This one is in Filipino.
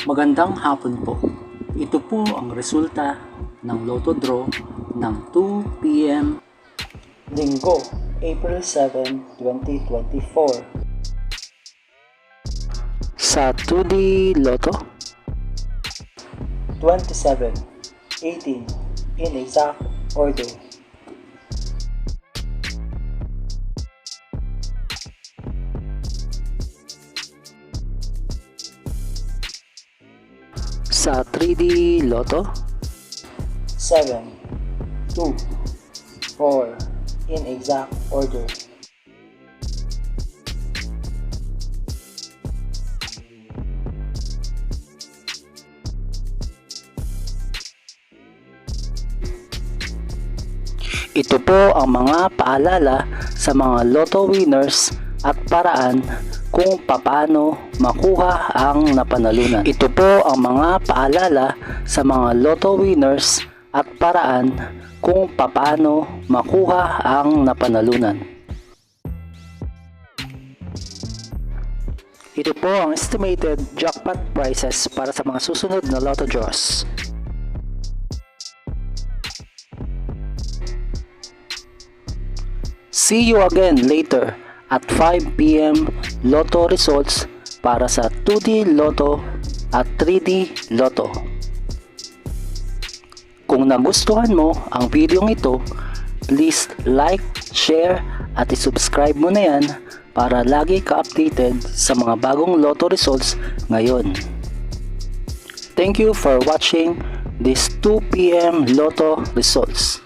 Magandang hapon po. Ito po ang resulta ng Lotto Draw ng 2 p.m. Linggo, April 7, 2024. Sa 2D Lotto, 27, 18 in exact order. Sa 3D Lotto, 7, 2, 4 in exact order. Ito po ang mga paalala sa mga Lotto winners at paraan kung papaano makuha ang napanalunan. Ito po ang mga paalala sa mga Lotto winners at paraan kung papaano makuha ang napanalunan. Ito po ang estimated jackpot prices para sa mga susunod na Lotto draws. See you again later at 5 p.m. Lotto results para sa 2D Lotto at 3D Lotto. Kung nagustuhan mo ang video ito, please like, share at isubscribe mo na yan para lagi ka updated sa mga bagong Lotto results ngayon. Thank you for watching this 2 p.m. Lotto results.